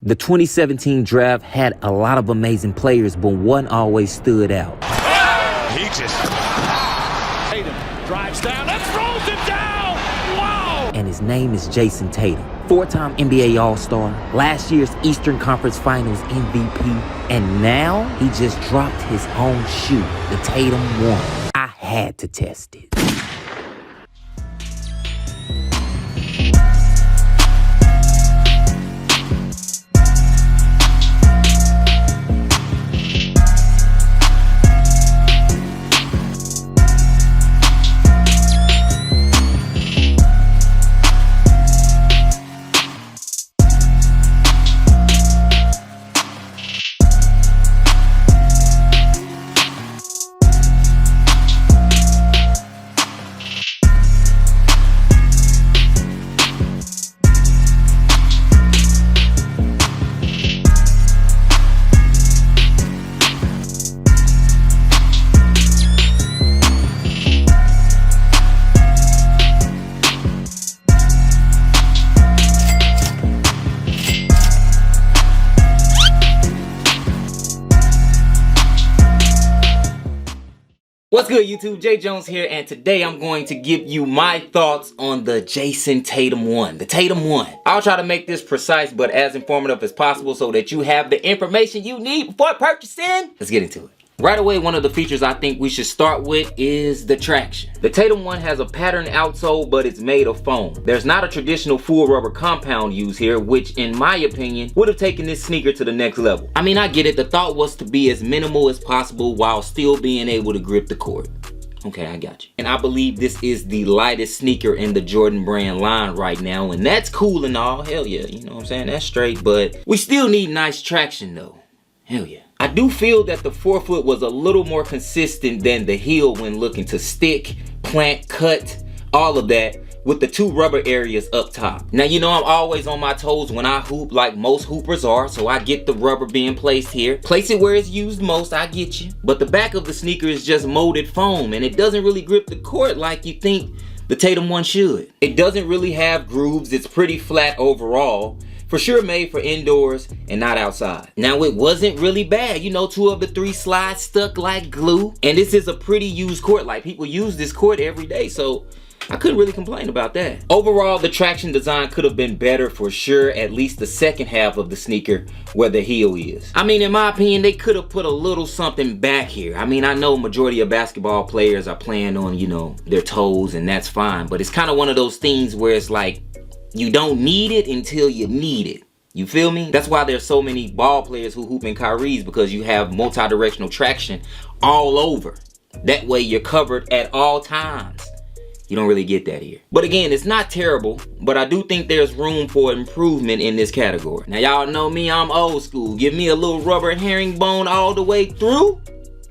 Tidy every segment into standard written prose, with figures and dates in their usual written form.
The 2017 draft had a lot of amazing players, but one always stood out. He just... Tatum drives down and throws it down! Wow! And his name is Jason Tatum. Four-time NBA All-Star, last year's Eastern Conference Finals MVP, and now he just dropped his own shoe, the Tatum 1. I had to test it. What's good, YouTube? Jay Jones here, and today I'm going to give you my thoughts on the Jason Tatum 1, the Tatum 1. I'll try to make this precise but as informative as possible so that you have the information you need before purchasing. Let's get into it. Right away, one of the features I think we should start with is the traction. The Tatum 1 has a patterned outsole, but it's made of foam. There's not a traditional full rubber compound used here, which in my opinion would have taken this sneaker to the next level. I mean, I get it. The thought was to be as minimal as possible while still being able to grip the court. Okay, I got you. And I believe this is the lightest sneaker in the Jordan brand line right now, and that's cool and all. Hell yeah, you know what I'm saying? That's straight, but we still need nice traction though. Hell yeah. I do feel that the forefoot was a little more consistent than the heel when looking to stick, plant, cut, all of that, with the two rubber areas up top. Now, you know I'm always on my toes when I hoop, like most hoopers are, so I get the rubber being placed here. Place it where it's used most, I get you. But the back of the sneaker is just molded foam, and it doesn't really grip the court like you think the Tatum 1 should. It doesn't really have grooves, it's pretty flat overall. For sure made for indoors and not outside. Now, it wasn't really bad. You know, 2 of the 3 slides stuck like glue. And this is a pretty used court. Like, people use this court every day, so I couldn't really complain about that. Overall, the traction design could have been better for sure, at least the second half of the sneaker where the heel is. I mean, in my opinion, they could have put a little something back here. I mean, I know majority of basketball players are playing on, you know, their toes, and that's fine. But it's kind of one of those things where it's like, you don't need it until you need it. You feel me? That's why there's so many ball players who hoop in Kyrie's, because you have multi-directional traction all over. That way you're covered at all times. You don't really get that here. But again, it's not terrible, but I do think there's room for improvement in this category. Now, y'all know me, I'm old school. Give me a little rubber herringbone all the way through,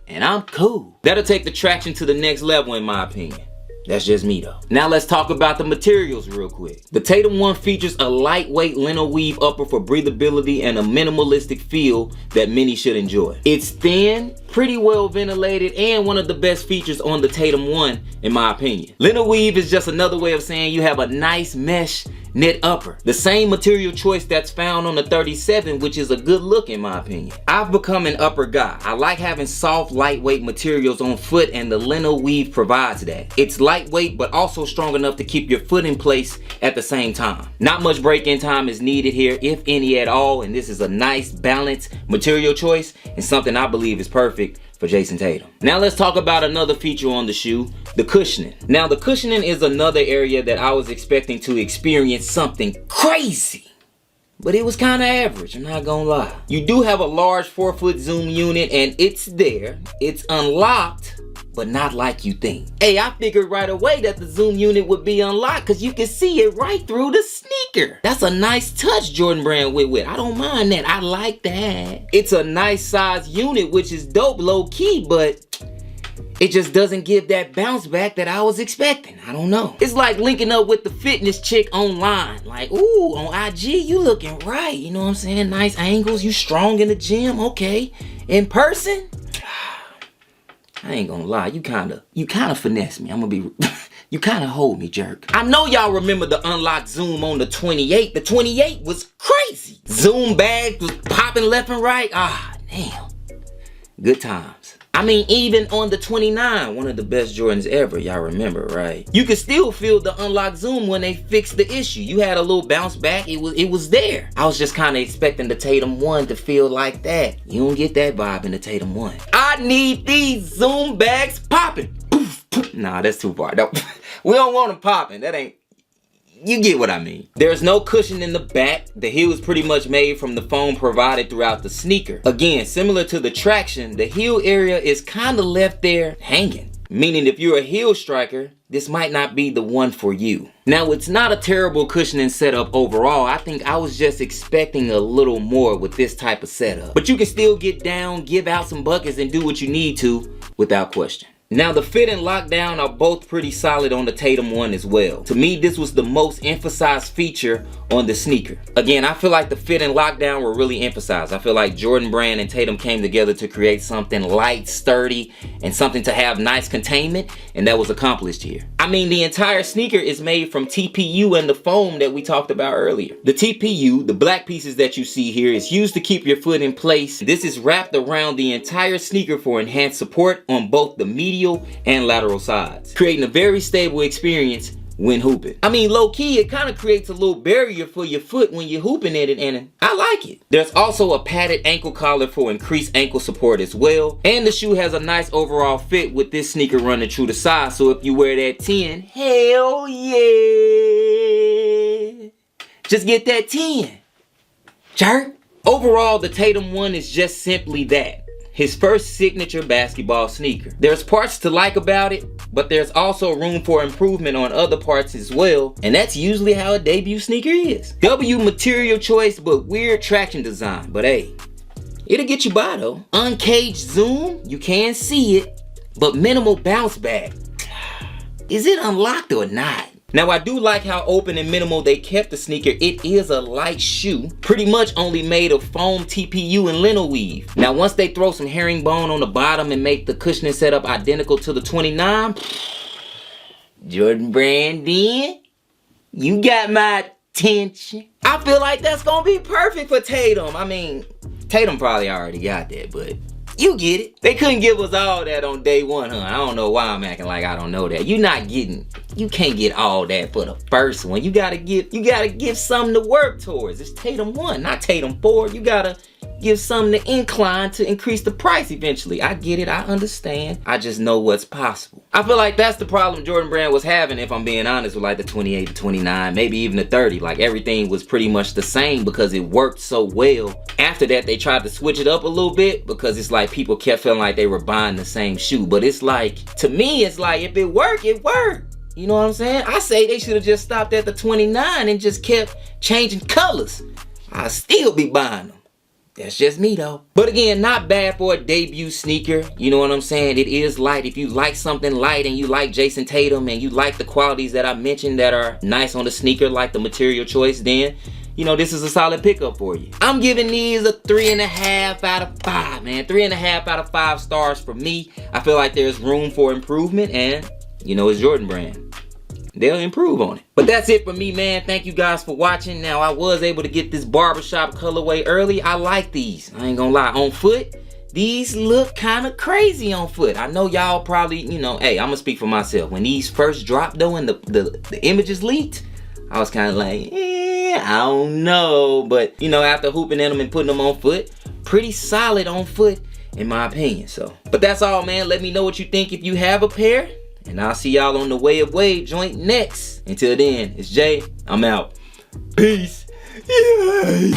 and I'm cool. That'll take the traction to the next level in my opinion. That's just me though. Now let's talk about the materials real quick. The Tatum 1 features a lightweight lino weave upper for breathability and a minimalistic feel that many should enjoy. It's thin, pretty well ventilated, and one of the best features on the Tatum 1 in my opinion. Lino weave is just another way of saying you have a nice mesh knit upper. The same material choice that's found on the 37, which is a good look in my opinion. I've become an upper guy. I like having soft, lightweight materials on foot, and the lino weave provides that. It's lightweight, but also strong enough to keep your foot in place at the same time. Not much break-in time is needed here, if any at all, and this is a nice, balanced material choice, and something I believe is perfect for Jason Tatum. Now let's talk about another feature on the shoe, the cushioning. Now the cushioning is another area that I was expecting to experience something crazy, but it was kind of average, I'm not gonna lie. You do have a large 4-foot zoom unit, and it's there. It's unlocked, but not like you think. Hey, I figured right away that the zoom unit would be unlocked because you can see it right through the sneaker. That's a nice touch Jordan brand went with. I don't mind that. I like that. It's a nice size unit, which is dope low key, but it just doesn't give that bounce back that I was expecting. I don't know. It's like linking up with the fitness chick online. Like, ooh, on IG, you looking right. You know what I'm saying? Nice angles. You strong in the gym. Okay. In person, I ain't gonna lie. You kinda finesse me. I'm gonna be You kind of hold me, jerk. I know y'all remember the unlocked zoom on the 28. The 28 was crazy. Zoom bags was popping left and right. Ah, damn. Good times. I mean, even on the 29, one of the best Jordans ever, y'all remember, right? You could still feel the unlocked zoom when they fixed the issue. You had a little bounce back, it was there. I was just kind of expecting the Tatum 1 to feel like that. You don't get that vibe in the Tatum 1. I need these zoom bags popping. Poof, poof. Nah, that's too far. No, we don't want them popping. That ain't... You get what I mean. There's no cushion in the back. The heel is pretty much made from the foam provided throughout the sneaker. Again, similar to the traction, the heel area is kind of left there hanging. Meaning if you're a heel striker, this might not be the one for you. Now, it's not a terrible cushioning setup overall. I think I was just expecting a little more with this type of setup. But you can still get down, give out some buckets, and do what you need to without question. Now, the fit and lockdown are both pretty solid on the Tatum 1 as well. To me, this was the most emphasized feature on the sneaker. Again, I feel like the fit and lockdown were really emphasized. I feel like Jordan Brand and Tatum came together to create something light, sturdy, and something to have nice containment, and that was accomplished here. I mean, the entire sneaker is made from TPU and the foam that we talked about earlier. The TPU, the black pieces that you see here, is used to keep your foot in place. This is wrapped around the entire sneaker for enhanced support on both the medial and lateral sides, creating a very stable experience when hooping. I mean, low key, it kind of creates a little barrier for your foot when you're hooping at it, and I like it. There's also a padded ankle collar for increased ankle support as well, and the shoe has a nice overall fit with this sneaker running true to size, so if you wear that 10, hell yeah! Just get that 10, jerk. Overall, the Tatum 1 is just simply that. His first signature basketball sneaker. There's parts to like about it, but there's also room for improvement on other parts as well, and that's usually how a debut sneaker is. W material choice, but weird traction design, but hey, it'll get you by though. Uncaged zoom, you can see it, but minimal bounce back. Is it unlocked or not? Now, I do like how open and minimal they kept the sneaker. It is a light shoe, pretty much only made of foam, TPU, and Lino weave. Now, once they throw some herringbone on the bottom and make the cushioning setup identical to the 29, Jordan Brand then, you got my attention. I feel like that's gonna be perfect for Tatum. I mean, Tatum probably already got that, but you get it. They couldn't give us all that on day one, huh? I don't know why I'm acting like I don't know that. You can't get all that for the first one. You gotta give something to work towards. It's Tatum 1, not Tatum 4. You gotta give something to incline to increase the price eventually. I get it, I understand. I just know what's possible. I feel like that's the problem Jordan Brand was having, if I'm being honest, with like the 28 to 29, maybe even the 30. Like everything was pretty much the same because it worked so well. After that, they tried to switch it up a little bit because it's like people kept feeling like they were buying the same shoe. But it's like, to me, it's like if it worked, it worked. You know what I'm saying? I say they should have just stopped at the 29 and just kept changing colors. I'd still be buying them. That's just me though. But again, not bad for a debut sneaker. You know what I'm saying? It is light. If you like something light and you like Jason Tatum and you like the qualities that I mentioned that are nice on the sneaker, like the material choice, then, you know, this is a solid pickup for you. I'm giving these a 3.5 out of 5, man. 3.5 out of 5 stars for me. I feel like there's room for improvement, and, you know, it's Jordan Brand. They'll improve on it. But that's it for me, man. Thank you guys for watching. Now, I was able to get this Barbershop colorway early. I like these. I ain't gonna lie. On foot, these look kind of crazy on foot. I know y'all probably, you know, hey, I'm gonna speak for myself. When these first dropped though and the images leaked, I was kind of like, I don't know. But, you know, after hooping in them and putting them on foot, pretty solid on foot in my opinion. So, but that's all, man. Let me know what you think if you have a pair. And I'll see y'all on the Way of Wade joint next. Until then, it's Jay. I'm out. Peace. Yay.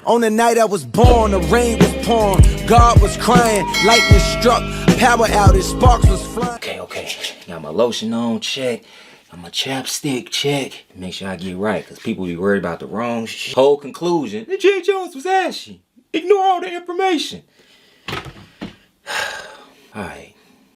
On the night I was born, the rain was pouring, God was crying, lightning struck, power outage, sparks was flying. Okay. Got my lotion on, check. Got my chapstick, check. Make sure I get right, because people be worried about the wrong shit. Whole conclusion, that Jay Jones was ashy. Ignore all the information. Alright.